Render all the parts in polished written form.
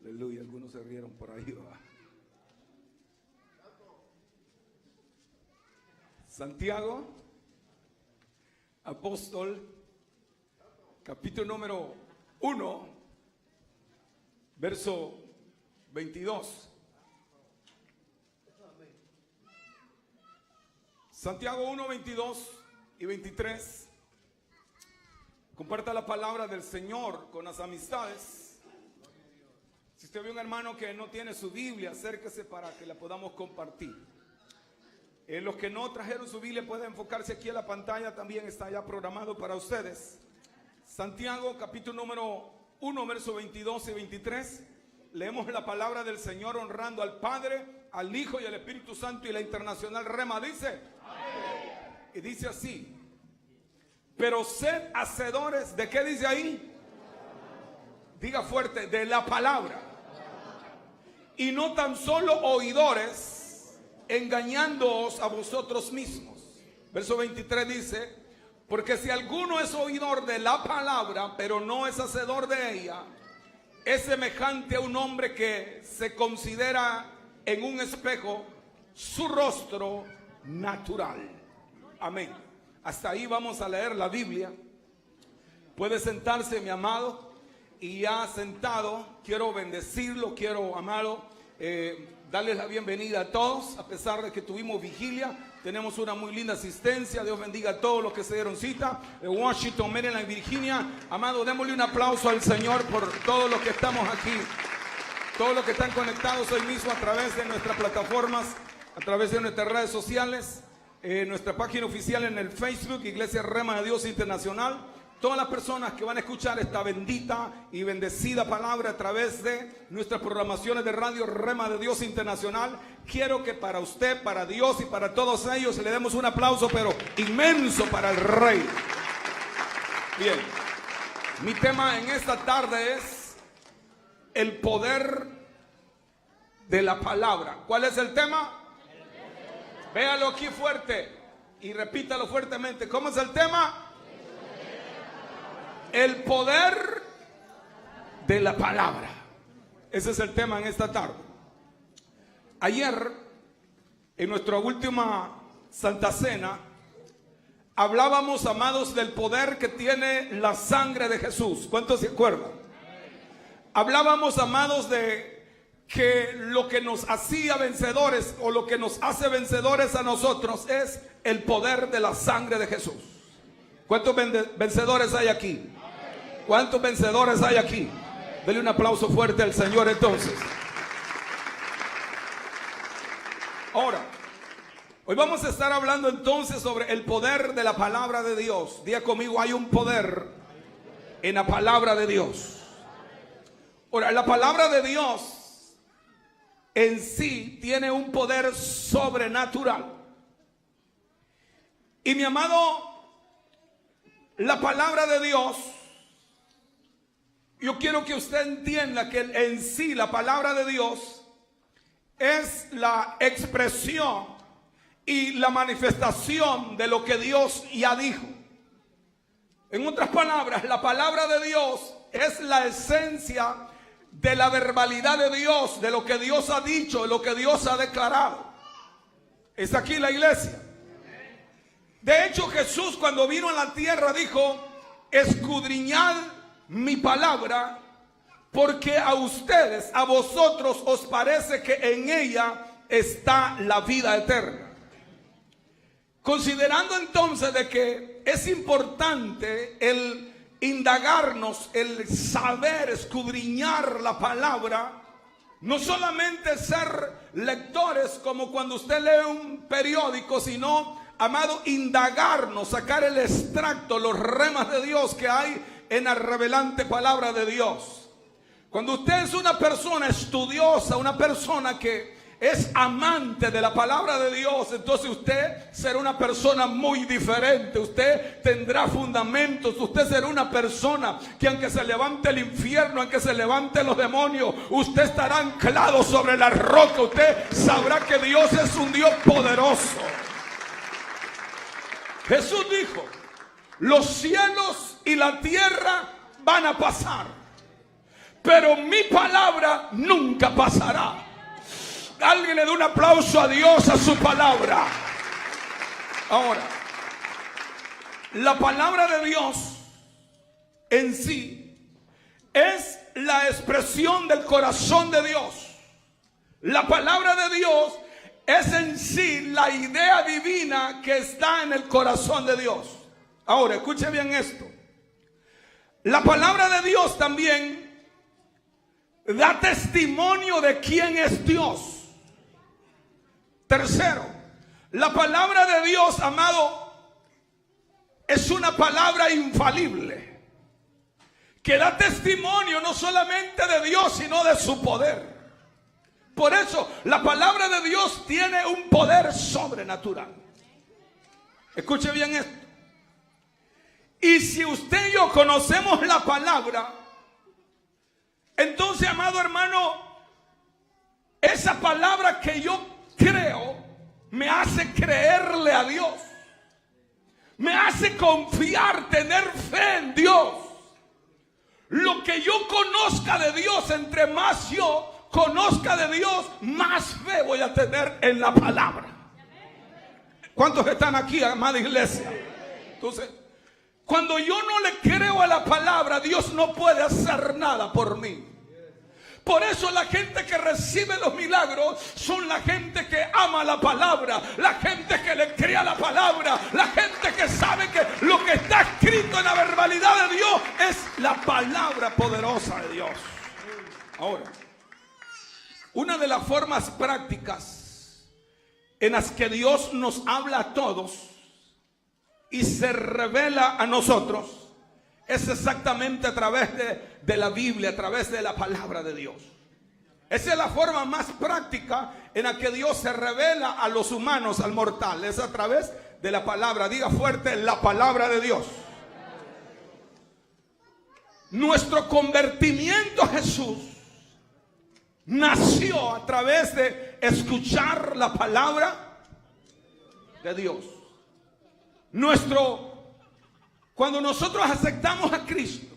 Aleluya, algunos se rieron por ahí, ¿va? Santiago, apóstol, capítulo número 1, verso 22. Santiago 1, 22 y 23. Comparta la palabra del Señor con las amistades. Si usted ve un hermano que no tiene su Biblia, acérquese para que la podamos compartir. Los que no trajeron su Biblia pueden enfocarse aquí en la pantalla, también está ya programado para ustedes. Santiago capítulo número 1, verso 22 y 23. Leemos la palabra del Señor honrando al Padre, al Hijo y al Espíritu Santo, y la internacional Rema dice: amén. Y dice así: pero sed hacedores, ¿de qué dice ahí? Diga fuerte: de la palabra. Y no tan solo oidores, engañándoos a vosotros mismos. Verso 23 dice: porque si alguno es oidor de la palabra, pero no es hacedor de ella, es semejante a un hombre que se considera en un espejo su rostro natural. Amén. Hasta ahí vamos a leer la Biblia. Puede sentarse, mi amado. Y ya sentado, quiero bendecirlo, quiero, amado, darles la bienvenida a todos. A pesar de que tuvimos vigilia, tenemos una muy linda asistencia. Dios bendiga a todos los que se dieron cita de Washington, Maryland, Virginia. Amado, démosle un aplauso al Señor por todos los que estamos aquí, todos los que están conectados hoy mismo a través de nuestras plataformas, a través de nuestras redes sociales, nuestra página oficial en el Facebook, Iglesia Rema de Dios Internacional. Todas las personas que van a escuchar esta bendita y bendecida palabra a través de nuestras programaciones de radio Rema de Dios Internacional, quiero que para usted, para Dios y para todos ellos le demos un aplauso pero inmenso para el Rey. Bien, mi tema en esta tarde es el poder de la palabra. ¿Cuál es el tema? Véalo aquí fuerte y repítalo fuertemente. ¿Cómo es el tema? El poder de la palabra. Ese es el tema en esta tarde. Ayer, en nuestra última Santa Cena, hablábamos, amados, del poder que tiene la sangre de Jesús. ¿Cuántos se acuerdan? Hablábamos, amados, de que lo que nos hacía vencedores, o lo que nos hace vencedores a nosotros, es el poder de la sangre de Jesús. ¿Cuántos vencedores hay aquí? ¿Cuántos vencedores hay aquí? Dele un aplauso fuerte al Señor entonces. Ahora, hoy vamos a estar hablando entonces sobre el poder de la palabra de Dios. Diga conmigo: hay un poder en la palabra de Dios. Ahora, la palabra de Dios en sí tiene un poder sobrenatural. Y mi amado, la palabra de Dios, yo quiero que usted entienda que en sí la palabra de Dios es la expresión y la manifestación de lo que Dios ya dijo. En otras palabras, la palabra de Dios es la esencia de la verbalidad de Dios, de lo que Dios ha dicho, de lo que Dios ha declarado. Es aquí la iglesia. De hecho, Jesús, cuando vino a la tierra, dijo: escudriñad mi palabra, porque a ustedes, a vosotros, os parece que en ella está la vida eterna. Considerando entonces de que es importante el indagarnos, el saber escudriñar la palabra, no solamente ser lectores como cuando usted lee un periódico, sino, amado, indagarnos, sacar el extracto, los remas de Dios que hay en la revelante palabra de Dios. Cuando usted es una persona estudiosa, una persona que es amante de la palabra de Dios, entonces usted será una persona muy diferente. Usted tendrá fundamentos. Usted será una persona que, aunque se levante el infierno, aunque se levanten los demonios, usted estará anclado sobre la roca. Usted sabrá que Dios es un Dios poderoso. Jesús dijo: los cielos y la tierra van a pasar, pero mi palabra nunca pasará. Alguien le da un aplauso a Dios, a su palabra. Ahora, la palabra de Dios en sí es la expresión del corazón de Dios. La palabra de Dios es en sí la idea divina que está en el corazón de Dios. Ahora, escuche bien esto. La palabra de Dios también da testimonio de quién es Dios. Tercero, la palabra de Dios, amado, es una palabra infalible que da testimonio no solamente de Dios, sino de su poder. Por eso la palabra de Dios tiene un poder sobrenatural. Escuche bien esto. Y si usted y yo conocemos la palabra, entonces, amado hermano, esa palabra que yo creo me hace creerle a Dios. Me hace confiar, tener fe en Dios. Lo que yo conozca de Dios, entre más yo conozca de Dios, más fe voy a tener en la palabra. ¿Cuántos están aquí, amada iglesia? Entonces, cuando yo no le creo a la palabra, Dios no puede hacer nada por mí. Por eso la gente que recibe los milagros son la gente que ama la palabra, la gente que le cree a la palabra, la gente que sabe que lo que está escrito en la verbalidad de Dios es la palabra poderosa de Dios. Ahora, una de las formas prácticas en las que Dios nos habla a todos y se revela a nosotros es exactamente a través de la Biblia, a través de la palabra de Dios. Esa es la forma más práctica en la que Dios se revela a los humanos, al mortal. Es a través de la palabra. Diga fuerte, la palabra de Dios. Nuestro convertimiento a Jesús nació a través de escuchar la palabra de Dios. Cuando nosotros aceptamos a Cristo,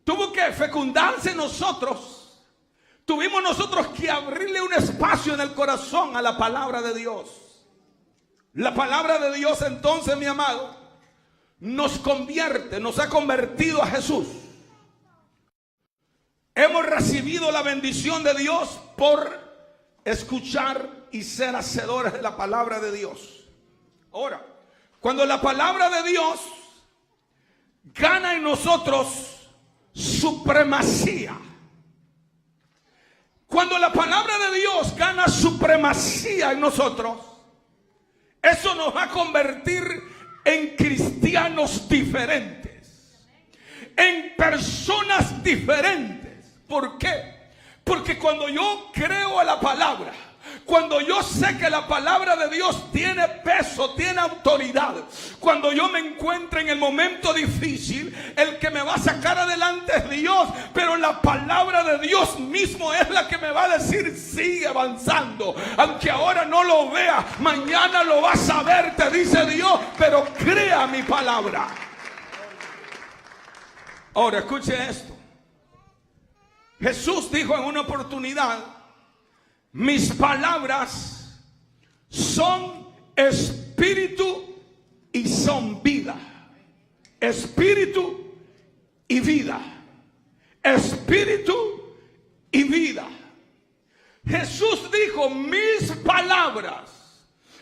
tuvo que fecundarse en nosotros. Tuvimos nosotros que abrirle un espacio en el corazón a la palabra de Dios. La palabra de Dios entonces, mi amado, nos convierte, nos ha convertido a Jesús. Hemos recibido la bendición de Dios por escuchar y ser hacedores de la palabra de Dios. Ahora, cuando la palabra de Dios gana en nosotros supremacía, cuando la palabra de Dios gana supremacía en nosotros, eso nos va a convertir en cristianos diferentes, en personas diferentes. ¿Por qué? Porque cuando yo creo a la palabra, cuando yo sé que la palabra de Dios tiene peso, tiene autoridad, cuando yo me encuentro en el momento difícil, el que me va a sacar adelante es Dios, pero la palabra de Dios mismo es la que me va a decir sigue avanzando, aunque ahora no lo vea, mañana lo vas a ver, te dice Dios, pero crea mi palabra. Ahora escuche esto. Jesús dijo en una oportunidad: mis palabras son espíritu y son vida. Espíritu y vida. Espíritu y vida. Jesús dijo: mis palabras,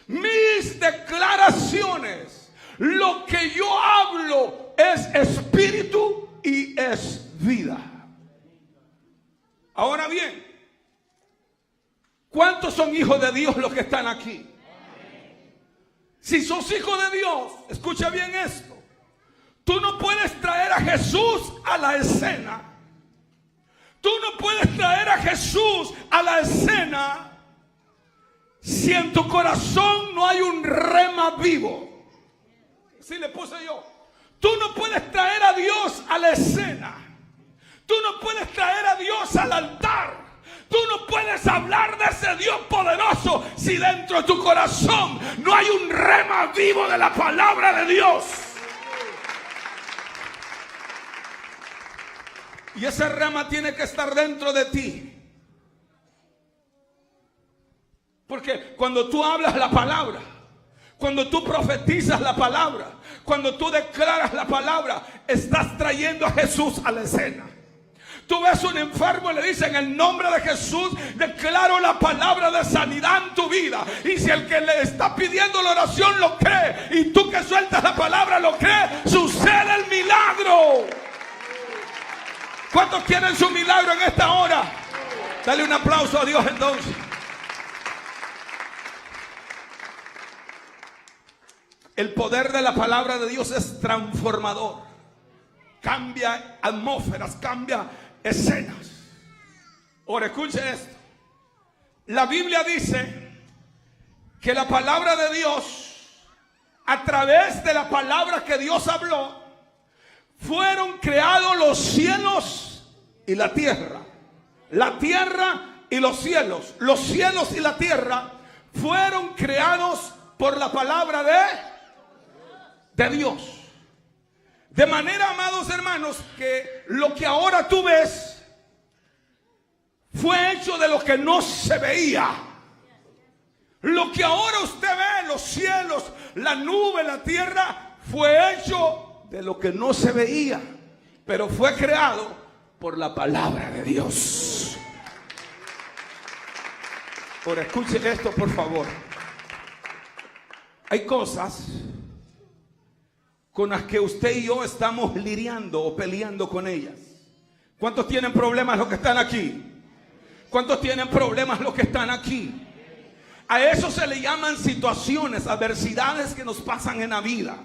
mis declaraciones, lo que yo hablo es espíritu y es vida. Ahora bien, ¿cuántos son hijos de Dios los que están aquí? Si sos hijo de Dios, escucha bien esto. Tú no puedes traer a Jesús a la escena. Tú no puedes traer a Jesús a la escena si en tu corazón no hay un rema vivo. Así le puse yo. Tú no puedes traer a Dios a la escena. Tú no puedes traer a Dios al altar. Tú no puedes hablar de ese Dios poderoso si dentro de tu corazón no hay un rema vivo de la palabra de Dios. Y ese rema tiene que estar dentro de ti. Porque cuando tú hablas la palabra, cuando tú profetizas la palabra, cuando tú declaras la palabra, estás trayendo a Jesús a la escena. Tú ves un enfermo y le dices: en el nombre de Jesús declaro la palabra de sanidad en tu vida. Y si el que le está pidiendo la oración lo cree, y tú que sueltas la palabra lo crees, sucede el milagro. ¿Cuántos quieren su milagro en esta hora? Dale un aplauso a Dios entonces. El poder de la palabra de Dios es transformador. Cambia atmósferas, cambia escenas. Ahora escuche esto. La Biblia dice que la palabra de Dios, a través de la palabra que Dios habló, fueron creados los cielos y la tierra. La tierra y los cielos. Los cielos y la tierra fueron creados por la palabra de Dios. De manera, amados hermanos, que lo que ahora tú ves fue hecho de lo que no se veía. Lo que ahora usted ve, los cielos, la nube, la tierra, fue hecho de lo que no se veía, pero fue creado por la palabra de Dios. Ahora escuche esto, por favor. Hay cosas con las que usted y yo estamos lidiando o peleando con ellas. ¿Cuántos tienen problemas los que están aquí? ¿Cuántos tienen problemas los que están aquí? A eso se le llaman situaciones, adversidades que nos pasan en la vida.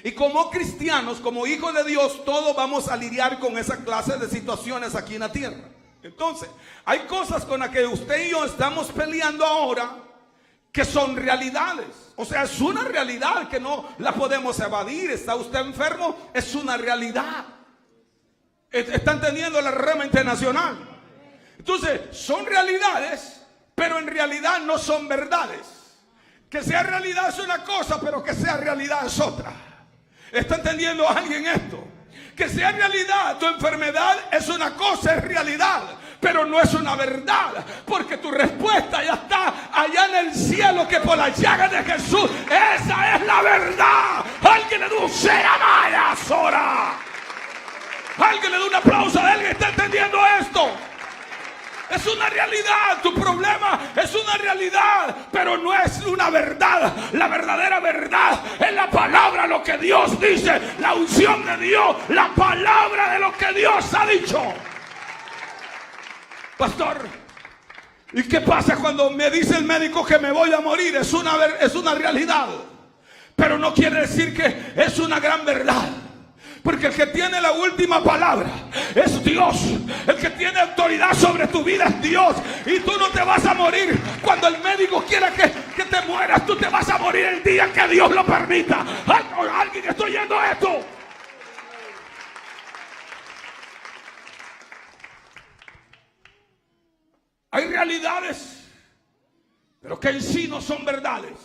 Y como cristianos, como hijos de Dios, todos vamos a lidiar con esa clase de situaciones aquí en la tierra. Entonces, hay cosas con las que usted y yo estamos peleando ahora que son realidades. O sea, es una realidad que no la podemos evadir. ¿Está usted enfermo? Es una realidad. ¿Están entendiendo la rema internacional? Entonces, son realidades, pero en realidad no son verdades. Que sea realidad es una cosa, pero que sea realidad es otra. ¿Está entendiendo alguien esto? Que sea realidad tu enfermedad es una cosa, es realidad, pero no es una verdad, porque tu respuesta ya está allá en el cielo, que por la llaga de Jesús, esa es la verdad. Alguien le da un Seramaya Sora. Alguien le da un aplauso a alguien que está entendiendo esto. Es una realidad, tu problema es una realidad, pero no es una verdad. La verdadera verdad es la palabra, lo que Dios dice, la unción de Dios, la palabra de lo que Dios ha dicho. Pastor, ¿y qué pasa cuando me dice el médico que me voy a morir? Es una realidad, pero no quiere decir que es una gran verdad. Porque el que tiene la última palabra es Dios. El que tiene autoridad sobre tu vida es Dios. Y tú no te vas a morir cuando el médico quiera que te mueras. Tú te vas a morir el día que Dios lo permita. ¿Alguien está oyendo esto? Hay realidades, pero que en sí no son verdades.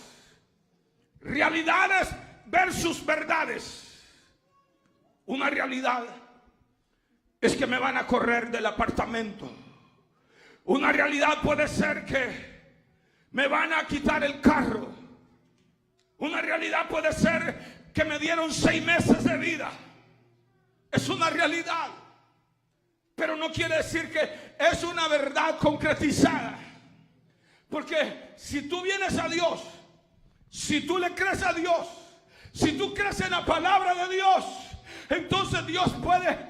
Realidades versus verdades. Una realidad es que me van a correr del apartamento. Una realidad puede ser que me van a quitar el carro. Una realidad puede ser que me dieron 6 meses de vida. Es una realidad, pero no quiere decir que es una verdad concretizada. Porque si tú vienes a Dios, si tú le crees a Dios, si tú crees en la palabra de Dios, entonces Dios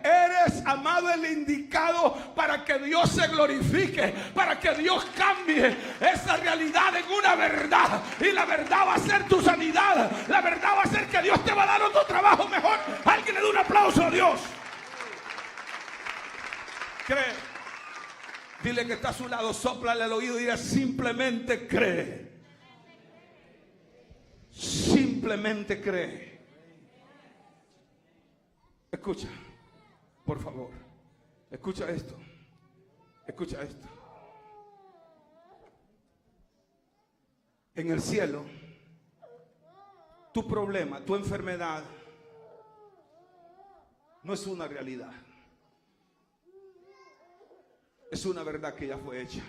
eres, amado, el indicado para que Dios se glorifique, para que Dios cambie esa realidad en una verdad. Y la verdad va a ser tu sanidad. La verdad va a ser que Dios te va a dar otro trabajo mejor. Alguien le dé un aplauso a Dios. Cree. Dile que está a su lado, sóplale al oído y diga: simplemente cree. Simplemente cree. Escucha, por favor, escucha esto, escucha esto. En el cielo, tu problema, tu enfermedad, no es una realidad. Es una verdad que ya fue hecha.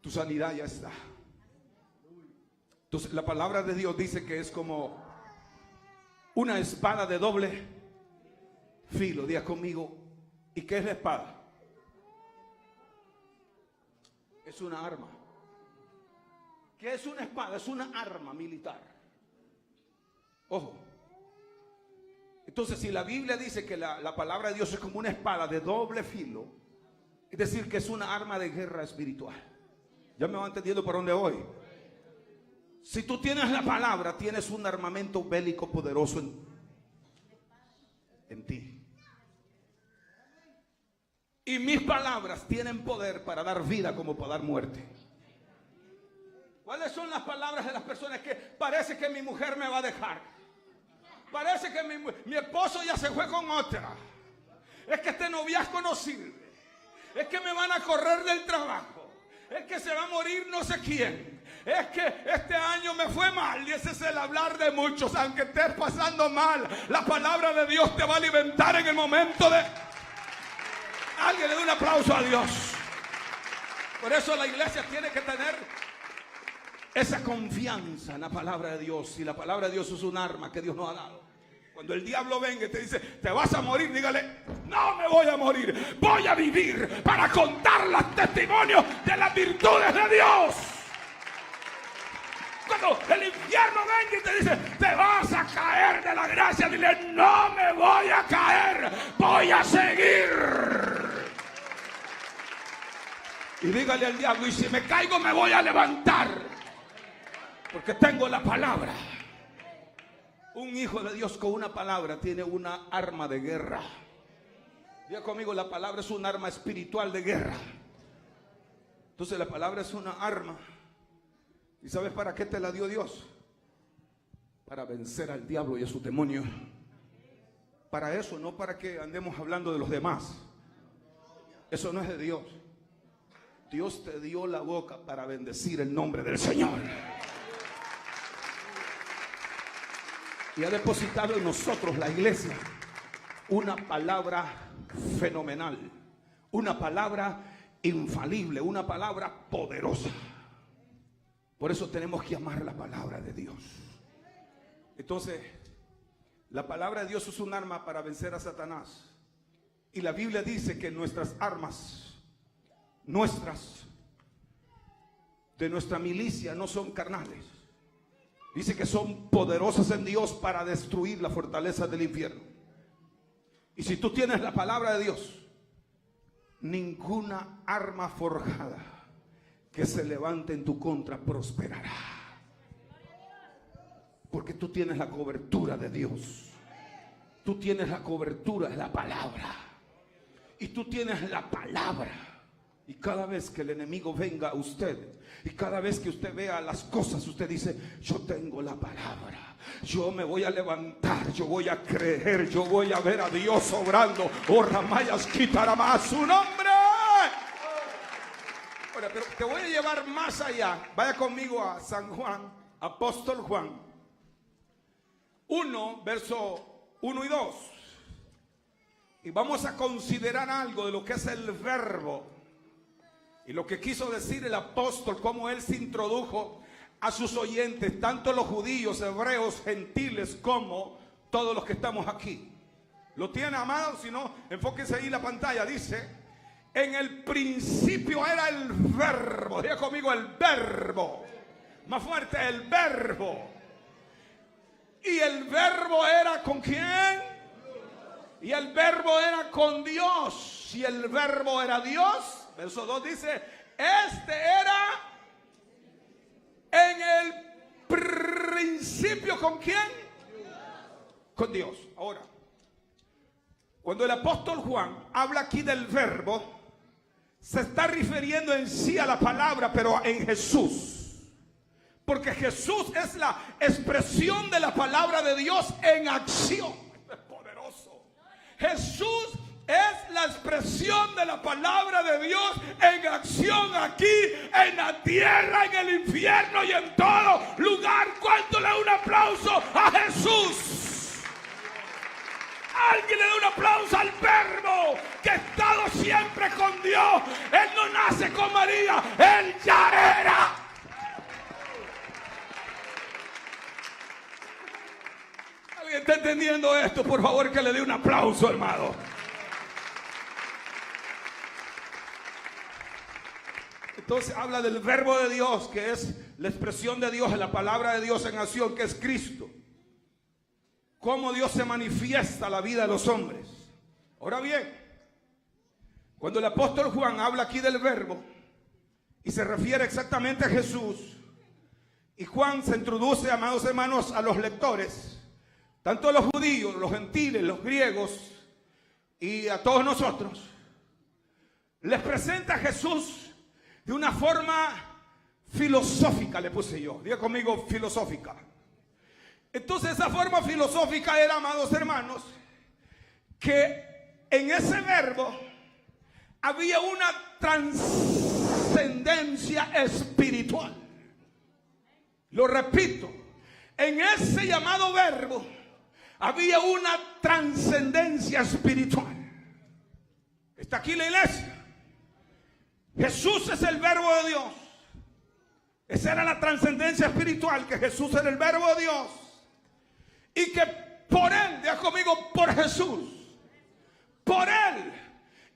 Tu sanidad ya está. Entonces, la palabra de Dios dice que es como una espada de doble filo. Diga conmigo, ¿y qué es la espada? Es una arma. ¿Qué es una espada? Es una arma militar. Ojo. Entonces, si la Biblia dice que la palabra de Dios es como una espada de doble filo, es decir, que es una arma de guerra espiritual. ¿Ya me va entendiendo por dónde voy? Si tú tienes la palabra, tienes un armamento bélico poderoso en ti. Y mis palabras tienen poder para dar vida como para dar muerte. ¿Cuáles son las palabras de las personas que parece que mi mujer me va a dejar? Parece que mi esposo ya se fue con otra. Es que este noviazgo no sirve. Es que me van a correr del trabajo. Es que se va a morir no sé quién. Es que este año me fue mal. Y ese es el hablar de muchos. Aunque estés pasando mal, la palabra de Dios te va a alimentar en el momento de... Alguien le dé un aplauso a Dios. Por eso la iglesia tiene que tener esa confianza en la palabra de Dios. Y la palabra de Dios es un arma que Dios nos ha dado. Cuando el diablo venga y te dice, te vas a morir, dígale, no me voy a morir, voy a vivir para contar los testimonios de las virtudes de Dios. Cuando el infierno venga y te dice, te vas a caer de la gracia, dile, no me voy a caer, voy a seguir. Y dígale al diablo, y si me caigo me voy a levantar, porque tengo la palabra. Un hijo de Dios con una palabra tiene una arma de guerra. Diga conmigo, la palabra es un arma espiritual de guerra. Entonces la palabra es una arma. ¿Y sabes para qué te la dio Dios? Para vencer al diablo y a su demonio. Para eso, no para que andemos hablando de los demás. Eso no es de Dios. Dios te dio la boca para bendecir el nombre del Señor. Y ha depositado en nosotros, la iglesia, una palabra fenomenal, una palabra infalible, una palabra poderosa. Por eso tenemos que amar la palabra de Dios. Entonces, la palabra de Dios es un arma para vencer a Satanás. Y la Biblia dice que nuestras armas, de nuestra milicia, no son carnales. Dice que son poderosas en Dios para destruir la fortaleza del infierno. Y si tú tienes la palabra de Dios, ninguna arma forjada que se levante en tu contra prosperará. Porque tú tienes la cobertura de Dios. Tú tienes la cobertura de la palabra. Y tú tienes la palabra. Y cada vez que el enemigo venga a usted, y cada vez que usted vea las cosas, usted dice, yo tengo la palabra, yo me voy a levantar, yo voy a creer, yo voy a ver a Dios obrando. Oh, Ramayas, quitará más su nombre. Ahora, pero te voy a llevar más allá. Vaya conmigo a San Juan, apóstol Juan 1, verso 1 y 2. Y vamos a considerar algo de lo que es el verbo. Y lo que quiso decir el apóstol, cómo él se introdujo a sus oyentes, tanto los judíos, hebreos, gentiles, como todos los que estamos aquí. ¿Lo tiene, amado? Si no, enfóquense ahí en la pantalla. Dice, en el principio era el verbo. Diga conmigo, el verbo. Más fuerte, el verbo. Y el verbo era ¿con quién? Y el verbo era con Dios. Y el verbo era Dios. Verso 2 dice, este era en el principio ¿con quién? Con Dios. Ahora, cuando el apóstol Juan habla aquí del verbo, se está refiriendo en sí a la palabra, pero en Jesús. Porque Jesús es la expresión de la palabra de Dios en acción. Es poderoso. Jesús es la expresión de la palabra de Dios en acción aquí, en la tierra, en el infierno y en todo lugar. ¿Cuánto le da un aplauso a Jesús? Alguien le da un aplauso al Verbo que ha estado siempre con Dios. Él no nace con María, Él ya era. ¿Alguien está entendiendo esto? Por favor, que le dé un aplauso, hermano. Entonces habla del Verbo de Dios, que es la expresión de Dios, la palabra de Dios en acción, que es Cristo. Cómo Dios se manifiesta en la vida de los hombres. Ahora bien, cuando el apóstol Juan habla aquí del Verbo y se refiere exactamente a Jesús, y Juan se introduce, amados hermanos, a los lectores, tanto a los judíos, los gentiles, los griegos y a todos nosotros, les presenta a Jesús de una forma filosófica, le puse yo. Diga conmigo, filosófica. Entonces esa forma filosófica era, amados hermanos, que en ese verbo había una trascendencia espiritual. Lo repito, en ese llamado verbo había una trascendencia espiritual. Está aquí la iglesia. Jesús es el Verbo de Dios. Esa era la trascendencia espiritual, que Jesús era el Verbo de Dios. Y que por Él, diga conmigo, por Jesús, por Él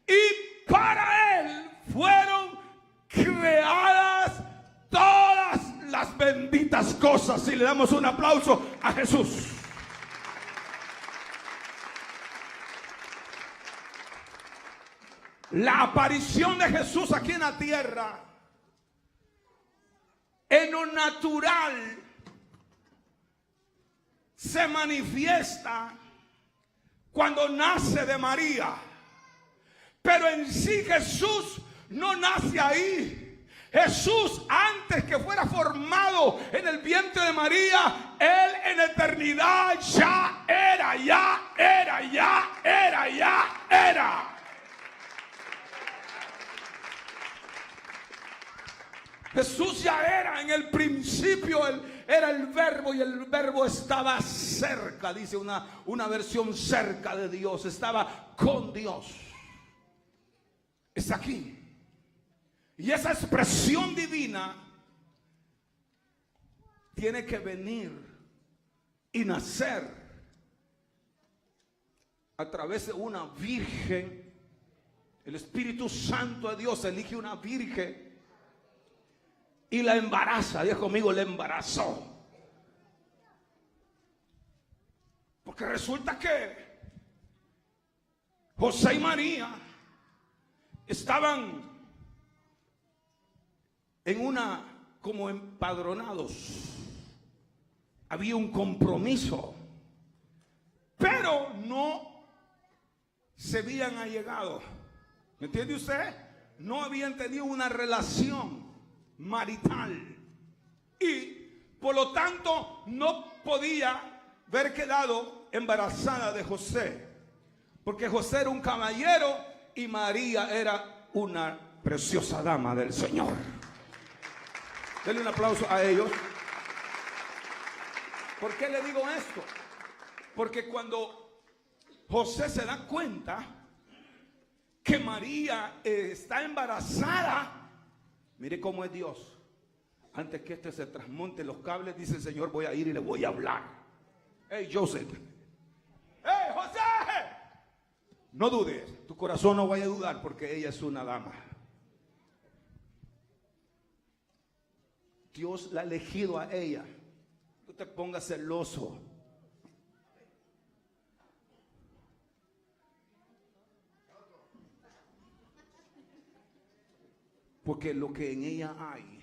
y para Él fueron creadas todas las benditas cosas. Y le damos un aplauso a Jesús. La aparición de Jesús aquí en la tierra, en lo natural, se manifiesta cuando nace de María. Pero en sí Jesús no nace ahí. Jesús, antes que fuera formado en el vientre de María, Él en eternidad ya era, ya era, ya era, ya era. Jesús ya era en el principio, Él era el Verbo, y el Verbo estaba cerca, dice una versión, cerca de Dios, estaba con Dios. Es aquí. Y esa expresión divina tiene que venir y nacer a través de una virgen. El Espíritu Santo de Dios elige una virgen y la embaraza. Dios conmigo, la embarazó. Porque resulta que José y María estaban como empadronados. Había un compromiso, pero no se habían allegado. ¿Me entiende usted? No habían tenido una relación marital y por lo tanto no podía haber quedado embarazada de José, porque José era un caballero y María era una preciosa dama del Señor. Denle un aplauso a ellos. ¿Por qué le digo esto? Porque cuando José se da cuenta que María está embarazada, mire cómo es Dios. Antes que se trasmonte los cables, dice el Señor, voy a ir y le voy a hablar. Hey, Joseph. Hey, José. No dudes, tu corazón no vaya a dudar, porque ella es una dama. Dios la ha elegido a ella. No te pongas celoso. Porque lo que en ella hay,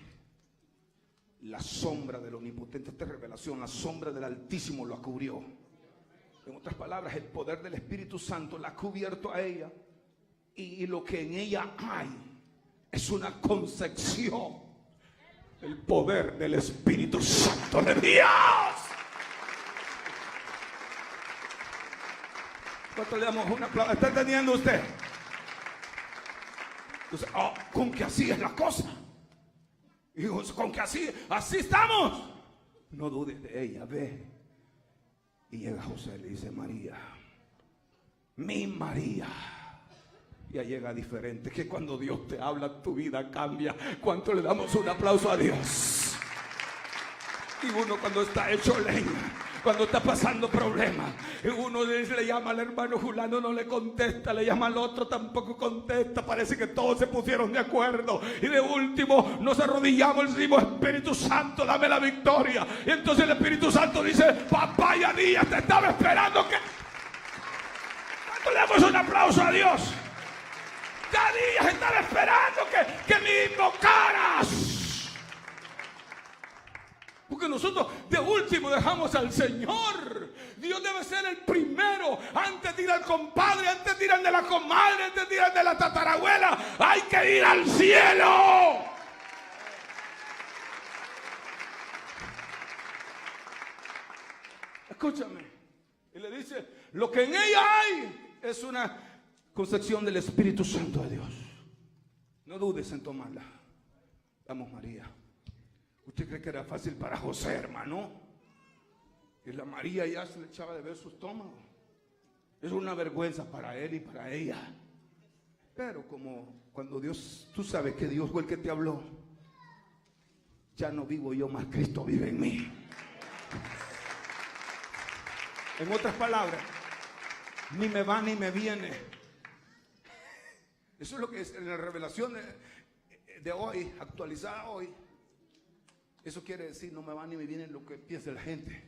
la sombra del Omnipotente, esta revelación, la sombra del Altísimo lo cubrió. En otras palabras, el poder del Espíritu Santo la ha cubierto a ella. Y lo que en ella hay es una concepción del poder del Espíritu Santo de Dios. ¿Cuánto le damos un aplauso? ¿Está entendiendo usted? Entonces, con que así es la cosa. Y con que así estamos. No dudes de ella, ve. Y llega José y le dice, María, mi María. Ya llega diferente, que cuando Dios te habla, tu vida cambia. ¿Cuánto le damos un aplauso a Dios? Y uno cuando está hecho leña, cuando está pasando problemas, y uno le llama al hermano fulano, no le contesta, le llama al otro, tampoco contesta, parece que todos se pusieron de acuerdo, y de último nos arrodillamos y decimos: Espíritu Santo, dame la victoria. Y entonces el Espíritu Santo dice: papá, ya Díaz te estaba esperando. Que ¿cuánto le damos un aplauso a Dios? Ya Díaz estaba esperando que me invocaras. Porque nosotros de último dejamos al Señor. Dios debe ser el primero. Antes de ir al compadre, antes de ir al de la comadre, antes de ir al de la tatarabuela, hay que ir al cielo. Escúchame. Y le dice: lo que en ella hay es una concepción del Espíritu Santo de Dios. No dudes en tomarla. Vamos, María. ¿Usted cree que era fácil para José, hermano? Que la María ya se le echaba de ver su estómago. Es una vergüenza para él y para ella. Pero como cuando Dios, tú sabes que Dios fue el que te habló. Ya no vivo yo, más Cristo vive en mí. En otras palabras, ni me va ni me viene. Eso es lo que es en la revelación de hoy, actualizada hoy. Eso quiere decir: no me va ni me viene lo que piensa la gente,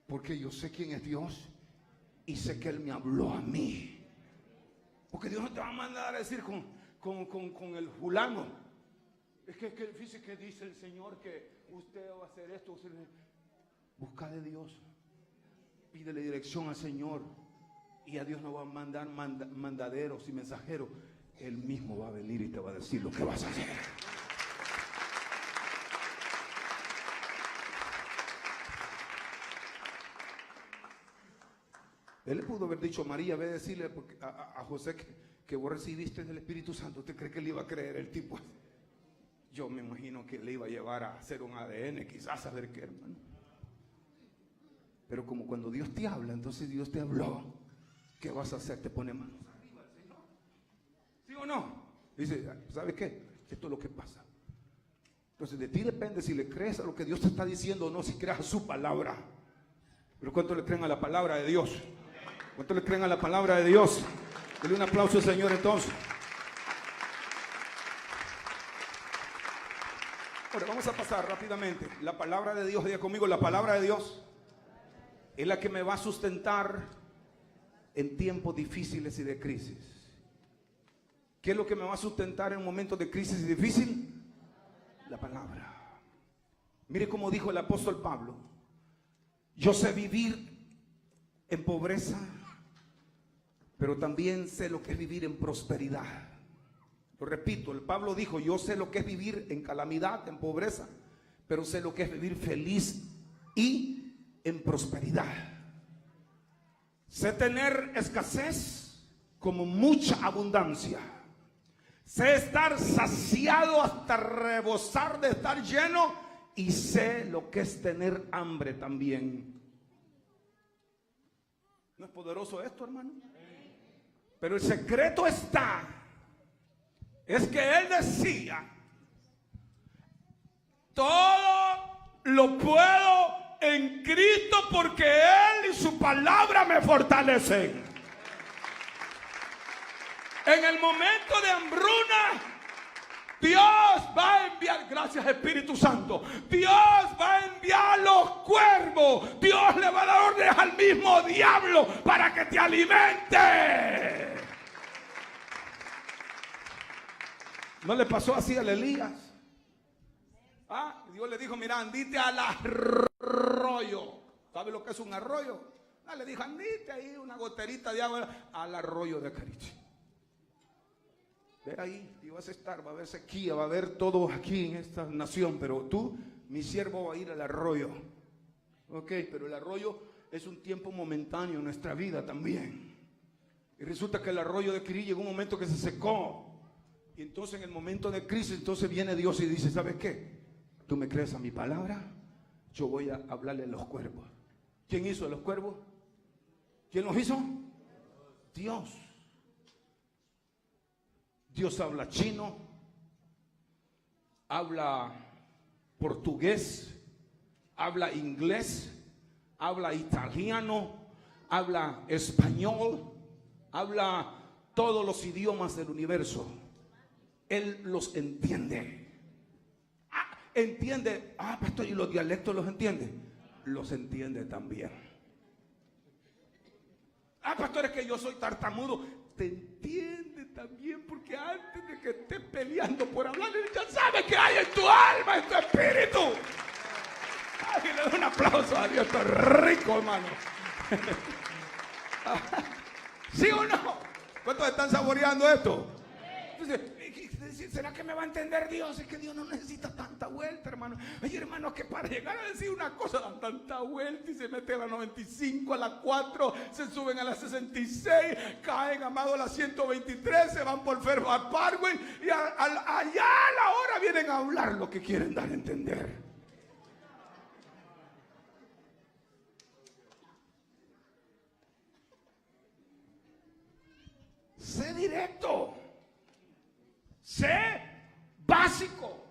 porque yo sé quién es Dios y sé que Él me habló a mí. Porque Dios no te va a mandar a decir con el fulano: es que fíjese que dice el Señor que usted va a hacer esto. Busca de Dios, pídele dirección al Señor, y a Dios no va a mandar mandaderos y mensajeros. Él mismo va a venir y te va a decir lo que vas a hacer. Él le pudo haber dicho: María, ve a decirle a José que vos recibiste del Espíritu Santo. ¿Usted cree que le iba a creer el tipo? Yo me imagino que le iba a llevar a hacer un ADN, quizás, a ver qué, hermano. Pero como cuando Dios te habla, entonces Dios te habló, ¿qué vas a hacer? Te pone manos arriba el Señor. ¿Sí o no? Dice: ¿sabes qué? Esto es lo que pasa. Entonces de ti depende si le crees a lo que Dios te está diciendo o no, si crees a su palabra. Pero ¿cuánto le creen a la palabra de Dios? ¿Cuánto le creen a la palabra de Dios? Dele un aplauso al Señor entonces. Ahora vamos a pasar rápidamente. La palabra de Dios, diga conmigo: la palabra de Dios es la que me va a sustentar en tiempos difíciles y de crisis. ¿Qué es lo que me va a sustentar en momentos de crisis y difícil? La palabra. Mire cómo dijo el apóstol Pablo: yo sé vivir en pobreza, pero también sé lo que es vivir en prosperidad. Lo repito, el Pablo dijo: yo sé lo que es vivir en calamidad, en pobreza, pero sé lo que es vivir feliz y en prosperidad. Sé tener escasez como mucha abundancia. Sé estar saciado hasta rebosar de estar lleno, y sé lo que es tener hambre también. ¿No es poderoso esto, hermano? Pero el secreto es que él decía: todo lo puedo en Cristo, porque Él y su palabra me fortalecen. En el momento de hambruna, Dios va a enviar, gracias Espíritu Santo, Dios va a enviar los cuervos. Dios le va a dar órdenes al mismo diablo para que te alimente. ¿No le pasó así a Elías? Dios le dijo: mira, andite al arroyo. ¿Sabe lo que es un arroyo? Le dijo: andite ahí una goterita de agua al arroyo de Cariche. Ve ahí y vas a estar, va a haber sequía, va a haber todo aquí en esta nación, pero tú, mi siervo, va a ir al arroyo. Ok, pero el arroyo es un tiempo momentáneo en nuestra vida también. Y resulta que el arroyo de Quirí llegó un momento que se secó. Y entonces en el momento de crisis, entonces viene Dios y dice: ¿sabes qué? ¿Tú me crees a mi palabra? Yo voy a hablarle a los cuervos. ¿Quién hizo a los cuervos? ¿Quién los hizo? Dios. Dios habla chino, habla portugués, habla inglés, habla italiano, habla español, habla todos los idiomas del universo. Él los entiende. Entiende. Pastor, ¿y los dialectos los entiende? Los entiende también. Pastor, es que yo soy tartamudo. Te entiende también, porque antes de que estés peleando por hablar, Él ya sabe que hay en tu alma, en tu espíritu. Ay, le doy un aplauso a Dios. Esto es rico, hermano. ¿Sí o no? ¿Cuántos están saboreando esto? Entonces, ¿será que me va a entender Dios? Es que Dios no necesita tanta vuelta, hermano. Hay hermanos que para llegar a decir una cosa dan tanta vuelta y se meten a la 95, a la 4, se suben a la 66, caen, amado, a la 123, se van por Fairfax Parkway y allá a la hora vienen a hablar lo que quieren dar a entender. Sé directo. Sé básico,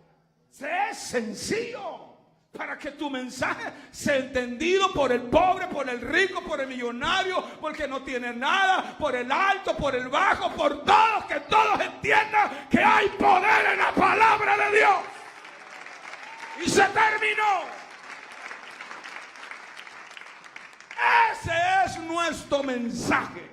sé sencillo, para que tu mensaje sea entendido por el pobre, por el rico, por el millonario, por el que no tiene nada, por el alto, por el bajo, por todos, que todos entiendan que hay poder en la palabra de Dios. Y se terminó. Ese es nuestro mensaje.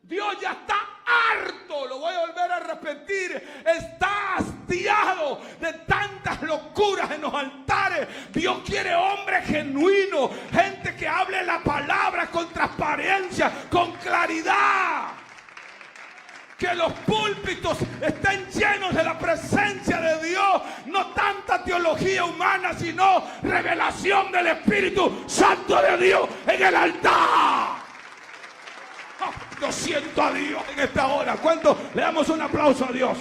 Dios ya está harto, lo voy a volver a repetir, está hastiado de tantas locuras en los altares. Dios quiere hombres genuinos, gente que hable la palabra con transparencia, con claridad. Que los púlpitos estén llenos de la presencia de Dios, no tanta teología humana, sino revelación del Espíritu Santo de Dios en el altar. Lo siento a Dios en esta hora. ¿Cuánto le damos un aplauso a Dios?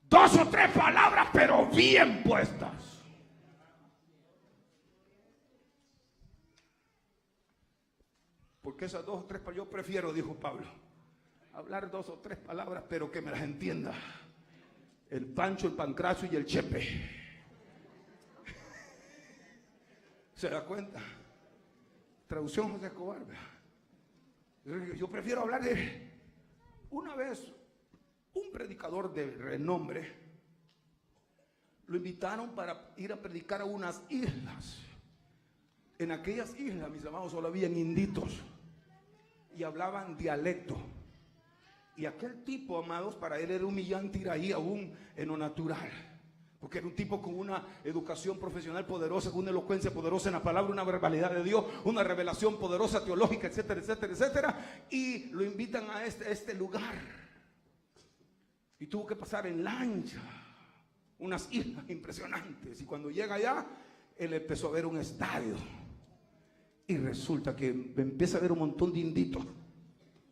Dos o tres palabras, pero bien puestas. Porque esas dos o tres palabras, yo prefiero, dijo Pablo, hablar dos o tres palabras, pero que me las entienda el Pancho, el Pancracio y el Chepe. ¿Se da cuenta? Traducción José Escobar. Yo prefiero hablar de... Una vez, un predicador de renombre lo invitaron para ir a predicar a unas islas. En aquellas islas, mis amados, solo habían inditos y hablaban dialecto. Y aquel tipo, amados, para él era humillante ir ahí aún en lo natural. Porque era un tipo con una educación profesional poderosa, con una elocuencia poderosa en la palabra, una verbalidad de Dios, una revelación poderosa teológica, etcétera, etcétera, etcétera. Y lo invitan a este lugar. Y tuvo que pasar en lancha, unas islas impresionantes. Y cuando llega allá, él empezó a ver un estadio. Y resulta que empieza a ver un montón de inditos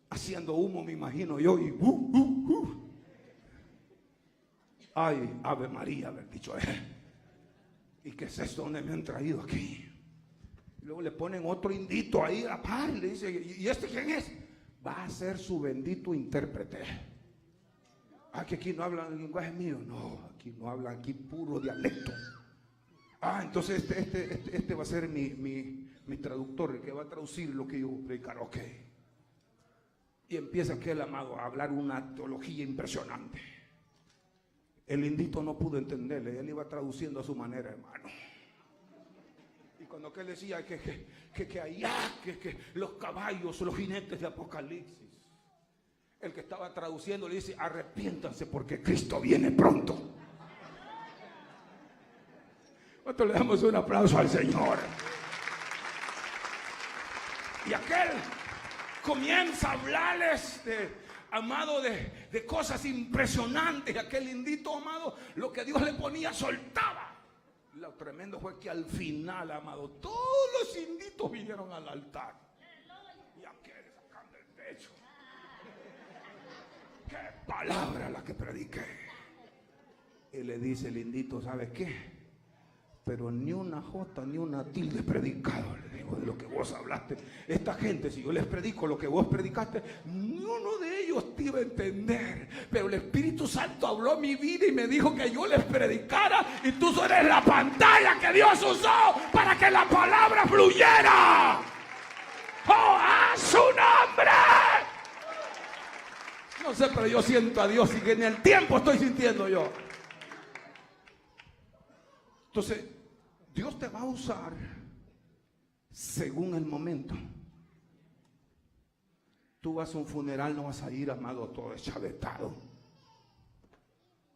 haciendo humo, me imagino yo. Y ay, Ave María, haber dicho ¿y qué es esto? ¿Dónde me han traído aquí? Y luego le ponen otro indito ahí a la par y le dice, ¿y este quién es? Va a ser su bendito intérprete. Que aquí no hablan el lenguaje mío. No, aquí no hablan, aquí puro dialecto. Entonces este va a ser mi traductor, el que va a traducir lo que yo voy a predicar. Ok. Y empieza aquel amado a hablar una teología impresionante. El indito no pudo entenderle, él iba traduciendo a su manera, hermano. Y cuando aquel decía que allá, que los caballos, los jinetes de Apocalipsis, el que estaba traduciendo le dice, arrepiéntanse porque Cristo viene pronto. ¿Cuánto le damos un aplauso al Señor? Y aquel comienza a hablarles amado, de cosas impresionantes. Aquel indito, amado, lo que Dios le ponía, soltaba. Lo tremendo fue que al final, amado, todos los inditos vinieron al altar. Y aquel sacando el pecho. ¡Qué palabra la que prediqué! Y le dice el indito, ¿sabes qué? pero ni una jota ni una tilde he predicado, le digo, de lo que vos hablaste. Esta gente, si yo les predico lo que vos predicaste, ni uno de ellos te iba a entender, pero el Espíritu Santo habló a mi vida y me dijo que yo les predicara, y tú eres la pantalla que Dios usó para que la palabra fluyera. ¡Oh, a su nombre! No sé, pero yo siento a Dios y que en el tiempo estoy sintiendo yo. Entonces, Dios te va a usar según el momento. Tú vas a un funeral, no vas a ir, amado, todo deschavetado.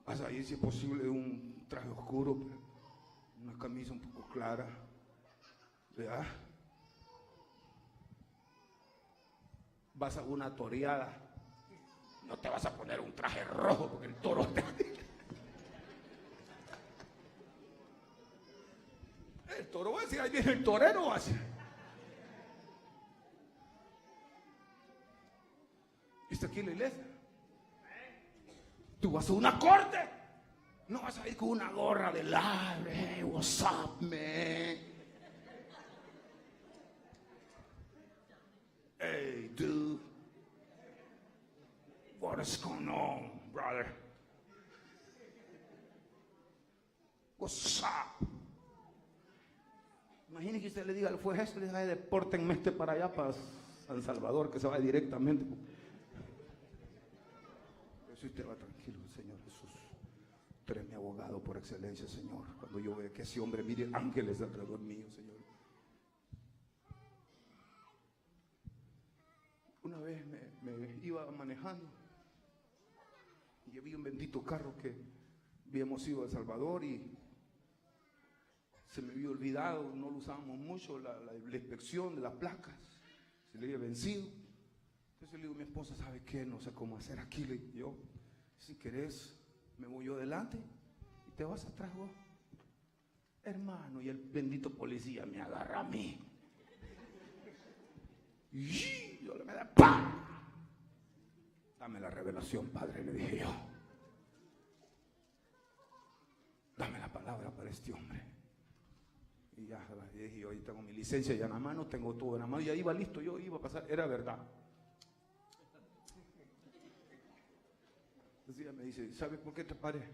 Vas a ir, si es posible, un traje oscuro, una camisa un poco clara, ¿verdad? Vas a una toreada. No te vas a poner un traje rojo porque el toro te... El toro va a decir, ahí viene el torero, va a decir. ¿Viste aquí en la iglesia? Tú vas a una corte. No vas a ir con una gorra de lado. Hey, what's up, man? Hey, dude. What is going on, brother? What's up? Imagínese que usted le diga al juez esto, le diga, depórtenme para allá, para San Salvador, que se va directamente. Pero si usted va tranquilo, Señor Jesús, tú eres mi abogado por excelencia, Señor. Cuando yo vea que ese hombre mire ángeles alrededor mío, Señor. Una vez me iba manejando y vi un bendito carro que habíamos ido a El Salvador y se me había olvidado, no lo usábamos mucho, la inspección de las placas, se le había vencido. Entonces le digo a mi esposa, ¿sabe qué? No sé cómo hacer aquí. Le digo yo, si querés, me voy yo adelante y te vas atrás vos. Hermano, y el bendito policía me agarra a mí. Y yo le me da ¡pam! Dame la revelación, Padre, le dije yo. Dame la palabra para este hombre. Y ya dije, yo, hoy tengo mi licencia ya en la mano, tengo todo en la mano, y ahí iba listo, yo iba a pasar, era verdad. Entonces ella me dice, ¿sabes por qué te paré?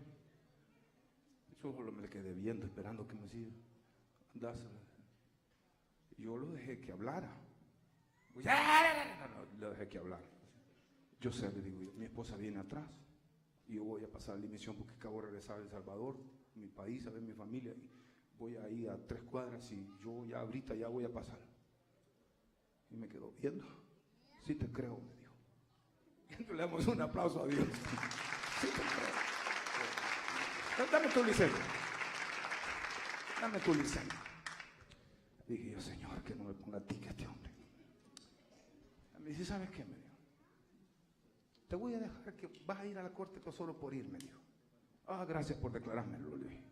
Yo solo me quedé viendo, esperando que me siga. Andás. Yo lo dejé que hablara. No, lo dejé que hablara. Yo sé, le digo, mi esposa viene atrás, y yo voy a pasar la misión porque acabo de regresar a El Salvador, mi país, a ver mi familia. Voy a ir a 3 cuadras y yo ya ahorita ya voy a pasar. Y me quedó viendo. Sí te creo, me dijo. Entonces le damos un aplauso a Dios. Sí te creo. Dame tu licencia. Dame tu licencia. Dije yo, Señor, que no me ponga ticket este hombre. Me dice, ¿sabes qué? Me dijo. Te voy a dejar que vas a ir a la corte pero solo por ir, me dijo. Ah, gracias por declarármelo, le dije.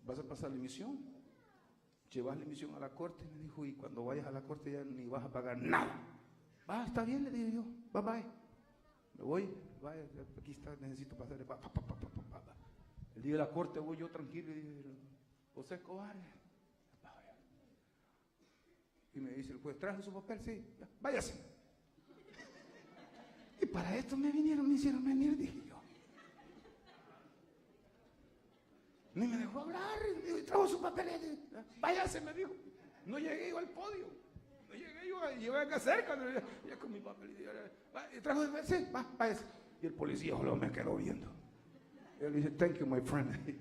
¿Vas a pasar la misión? Llevas la misión a la corte, me dijo, y cuando vayas a la corte ya ni vas a pagar nada. Va, está bien, le dije yo, bye bye. Me voy, vaya, aquí está, necesito pasar. El día de la corte voy yo tranquilo y dije, José cobarde. Y me dice el juez, ¿traje su papel? Sí, ya, váyase. Y para esto me hicieron venir, dije yo. Ni me dejó hablar, y trajo su papelete. Váyase, me dijo. No llegué yo al podio. No llegué yo, llegué acá cerca. Ya con mi papel. Y trajo el papel, sí, váyase. Y el policía solo me quedó viendo. Y él dice, thank you, my friend.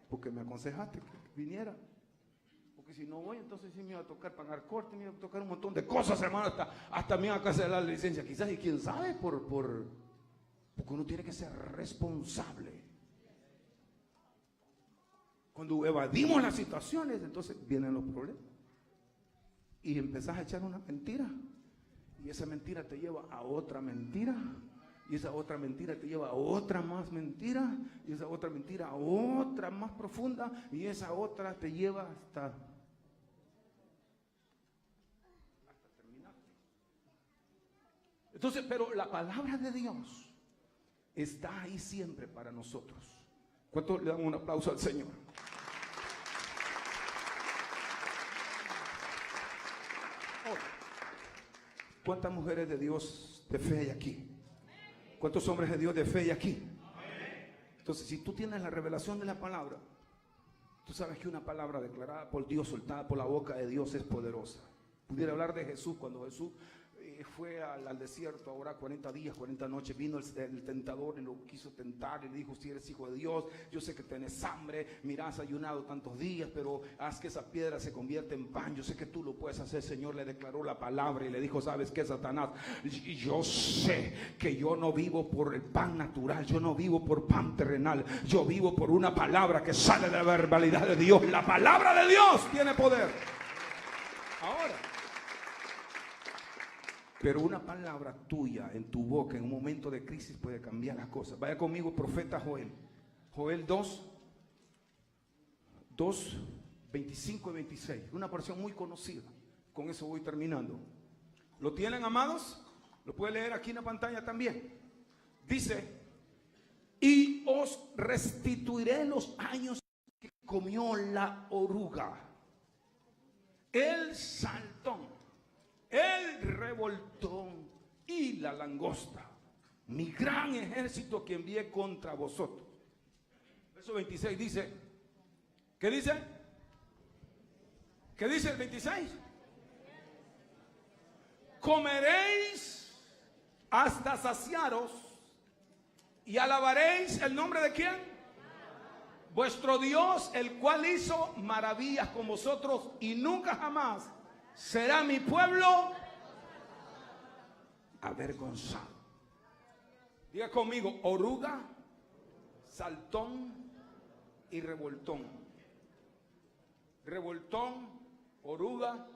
Porque me aconsejaste que viniera. Porque si no voy, entonces sí me iba a tocar pagar corte, me iba a tocar un montón de cosas, hermano. Hasta me iba a cancelar la licencia. Quizás, y quién sabe, porque uno tiene que ser responsable. Cuando evadimos las situaciones, entonces vienen los problemas. Y empezás a echar una mentira. Y esa mentira te lleva a otra mentira. Y esa otra mentira te lleva a otra más mentira. Y esa otra mentira a otra más profunda. Y esa otra te lleva hasta terminar. Entonces, pero la palabra de Dios está ahí siempre para nosotros. ¿Cuántos le dan un aplauso al Señor? ¿Cuántas mujeres de Dios de fe hay aquí? ¿Cuántos hombres de Dios de fe hay aquí? Entonces, si tú tienes la revelación de la palabra, tú sabes que una palabra declarada por Dios, soltada por la boca de Dios, es poderosa. Pudiera hablar de Jesús cuando Jesús fue al desierto, ahora 40 días, 40 noches, vino el tentador y lo quiso tentar y le dijo: si eres hijo de Dios, yo sé que tienes hambre, mira, has ayunado tantos días, pero haz que esa piedra se convierta en pan, yo sé que tú lo puedes hacer. Señor le declaró la palabra y le dijo: ¿sabes qué, Satanás? Yo sé que yo no vivo por el pan natural, yo no vivo por pan terrenal, yo vivo por una palabra que sale de la verbalidad de Dios. La palabra de Dios tiene poder. Ahora, pero una palabra tuya en tu boca en un momento de crisis puede cambiar las cosas. Vaya conmigo, profeta Joel. Joel 2, 25 y 26. Una porción muy conocida. Con eso voy terminando. ¿Lo tienen, amados? Lo puede leer aquí en la pantalla también. Dice: y os restituiré los años que comió la oruga, el saltón, el revoltón y la langosta, mi gran ejército que envié contra vosotros. Verso 26 dice, ¿qué dice? ¿Qué dice el 26? Comeréis hasta saciaros y alabaréis el nombre de ¿quién? Vuestro Dios, el cual hizo maravillas con vosotros, y nunca jamás será mi pueblo avergonzado. Diga conmigo: oruga, saltón y revoltón. Revoltón, oruga,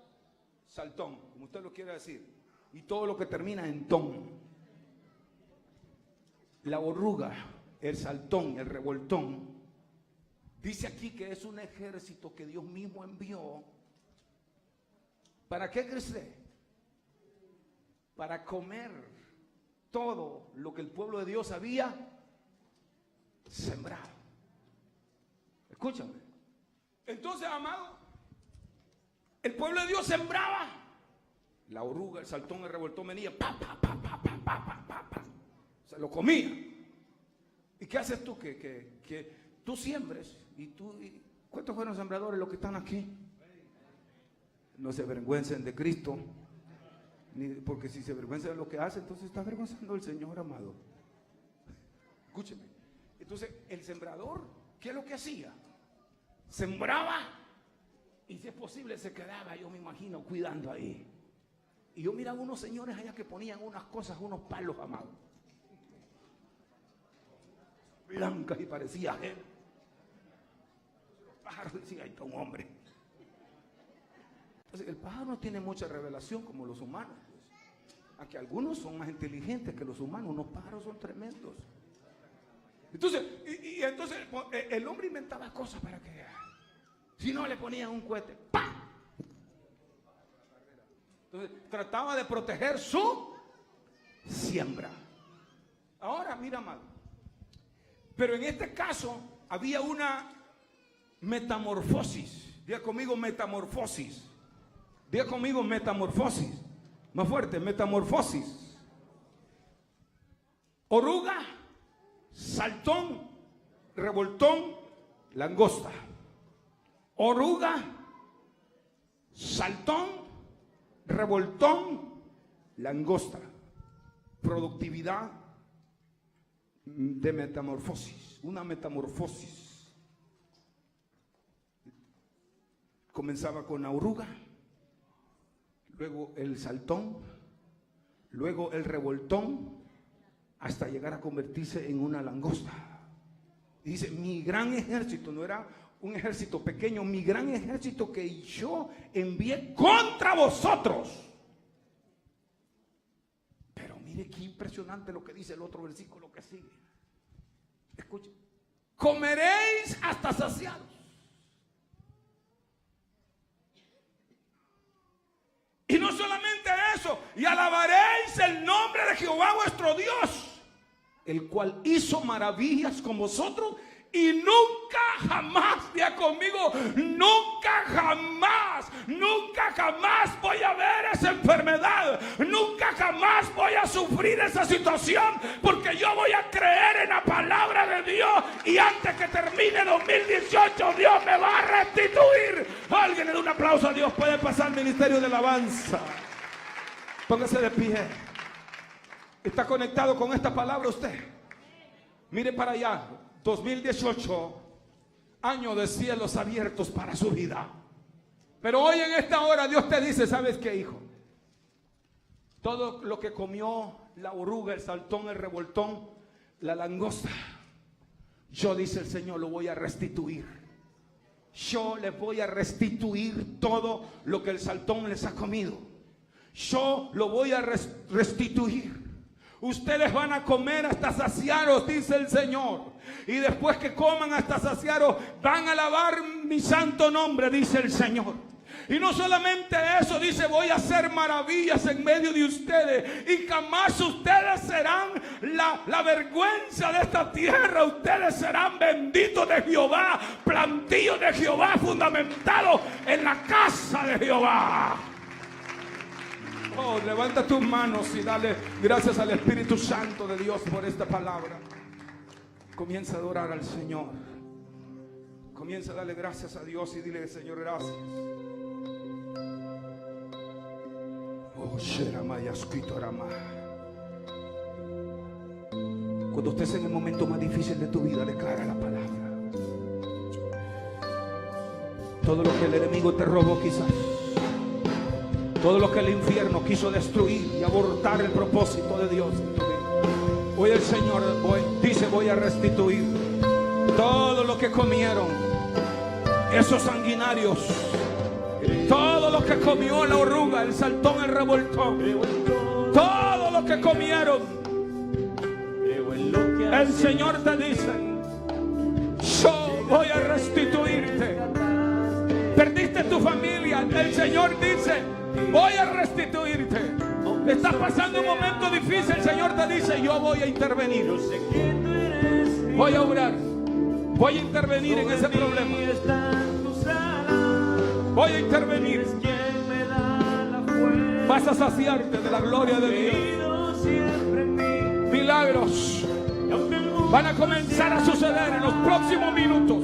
saltón, como usted lo quiera decir. Y todo lo que termina en tón. La oruga, el saltón, el revoltón, dice aquí que es un ejército que Dios mismo envió. ¿Para qué crecer? Para comer todo lo que el pueblo de Dios había sembrado. Escúchame. Entonces, amado, el pueblo de Dios sembraba. La oruga, el saltón, el revoltón venía, se lo comía. ¿Y qué haces tú? Que tú siembres. ¿Cuántos fueron sembradores los que están aquí? No se avergüencen de Cristo, porque si se avergüenza de lo que hace, entonces está avergonzando al Señor, amado. Escúcheme. Entonces, el sembrador, ¿qué es lo que hacía? Sembraba y, si es posible, se quedaba, yo me imagino, cuidando ahí. Y yo miraba unos señores allá que ponían unas cosas, unos palos, amado, blancas, y parecía gel. Los pájaros decían: ahí está un hombre. Entonces, el pájaro no tiene mucha revelación como los humanos. Aunque algunos son más inteligentes que los humanos, unos pájaros son tremendos. Entonces, entonces el hombre inventaba cosas para que, si no, le ponían un cohete, ¡pam! Entonces, trataba de proteger su siembra. Ahora, mira, amado, pero en este caso había una metamorfosis. Diga conmigo: metamorfosis. Diga conmigo: metamorfosis. Más fuerte: metamorfosis. Oruga, saltón, revoltón, langosta. Oruga, saltón, revoltón, langosta. Productividad de metamorfosis. Una metamorfosis. Comenzaba con la oruga, luego el saltón, luego el revoltón, hasta llegar a convertirse en una langosta. Y dice: mi gran ejército, no era un ejército pequeño, mi gran ejército que yo envié contra vosotros. Pero mire qué impresionante lo que dice el otro versículo que sigue. Escuchen: comeréis hasta saciaros. Y no solamente eso, y alabaréis el nombre de Jehová vuestro Dios, el cual hizo maravillas con vosotros, Y nunca jamás, diga conmigo, nunca jamás voy a ver esa enfermedad. Nunca jamás voy a sufrir esa situación, porque yo voy a creer en la palabra de Dios. Y antes que termine 2018, Dios me va a restituir. Alguien le da un aplauso a Dios. Puede pasar al ministerio de alabanza. Póngase de pie. ¿Está conectado con esta palabra usted? Mire para allá. 2018, año de cielos abiertos para su vida. Pero hoy en esta hora Dios te dice, ¿sabes qué, hijo? Todo lo que comió la oruga, el saltón, el revoltón, la langosta, yo, dice el Señor, lo voy a restituir. Yo les voy a restituir todo lo que el saltón les ha comido. Yo lo voy a restituir. Ustedes van a comer hasta saciaros, dice el Señor. Y después que coman hasta saciaros, van a alabar mi santo nombre, dice el Señor. Y no solamente eso, dice, voy a hacer maravillas en medio de ustedes. Y jamás ustedes serán la vergüenza de esta tierra. Ustedes serán benditos de Jehová, plantíos de Jehová, fundamentados en la casa de Jehová. Oh, levanta tus manos y dale gracias al Espíritu Santo de Dios por esta palabra. Comienza a adorar al Señor. Comienza a darle gracias a Dios y dile, Señor, gracias. Oh, cuando estés en el momento más difícil de tu vida, declara la palabra. Todo lo que el enemigo te robó, quizás, todo lo que el infierno quiso destruir y abortar el propósito de Dios en tu vida, hoy el Señor dice, voy a restituir todo lo que comieron esos sanguinarios, todo lo que comió la oruga, el saltón, el revoltón, todo lo que comieron. El Señor te dice, yo voy a restituirte. Perdiste tu familia, el Señor dice, voy a restituirte. Estás pasando un momento difícil, el Señor te dice, yo voy a intervenir. Voy a orar. Voy a intervenir en ese problema. Voy a intervenir. Vas a saciarte de la gloria de Dios. Milagros van a comenzar a suceder en los próximos minutos.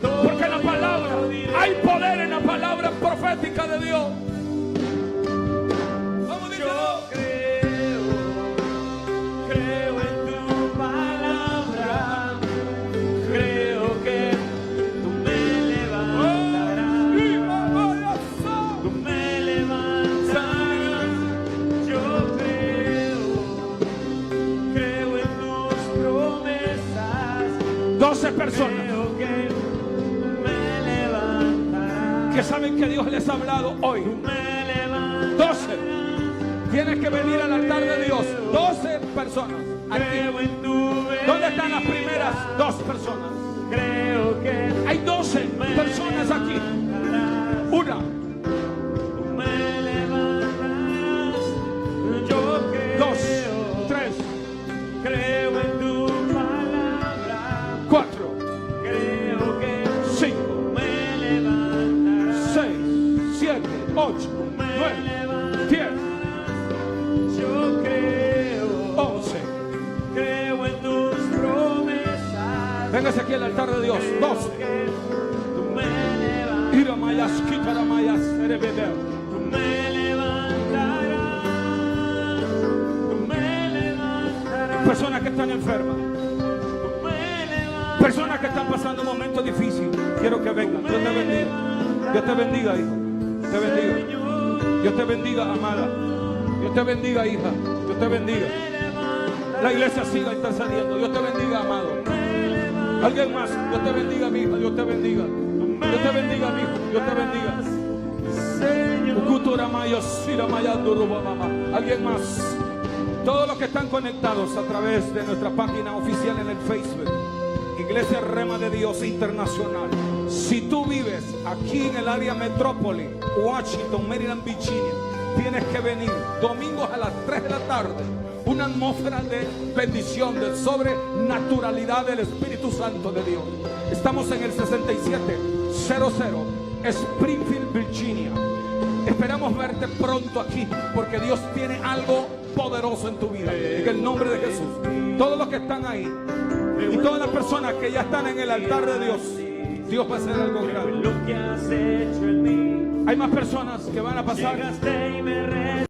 Porque la palabra, hay poder en la palabra profética de Dios. Yo creo en tu palabra. Creo que tú me levantarás. Tú me levantarás. Yo creo en tus promesas. 12 personas que saben que Dios les ha hablado hoy. 12. Tienes que venir al altar de Dios. 12 personas. Aquí. ¿Dónde están las primeras 2 personas? Hay 12 personas aquí. 1. 2, 3. 4. 5. 6, 7, 8, 9, 10. Yo creo. 11. Creo en tus promesas. Véngase aquí al altar de Dios. 12. Tú me levantarás. Tú me levantarás. Tú me levantarás. Personas que están enfermas. Personas que están pasando momentos difíciles. Quiero que vengan. Dios te bendiga. Dios te bendiga, hijo. Dios te bendiga. Dios te bendiga, amada. Dios te bendiga, hija. Dios te bendiga. La iglesia siga intercediendo. Dios te bendiga, amado. Alguien más. Dios te bendiga, mi hija. Dios te bendiga. Dios te bendiga, mi hijo. Dios te bendiga. Alguien más. Todos los que están conectados a través de nuestra página oficial en el Facebook, Iglesia Rema de Dios Internacional. Si tú vives aquí en el área metrópoli, Washington, Maryland, Virginia, tienes que venir domingos a las 3 de la tarde. una atmósfera de bendición, de sobrenaturalidad del Espíritu Santo de Dios. Estamos en el 6700 Springfield, Virginia. Esperamos verte pronto aquí, porque Dios tiene algo poderoso en tu vida. En el nombre de Jesús. Todos los que están ahí y todas las personas que ya están en el altar de Dios, Dios va a hacer algo grande. Hay más personas que van a pasar.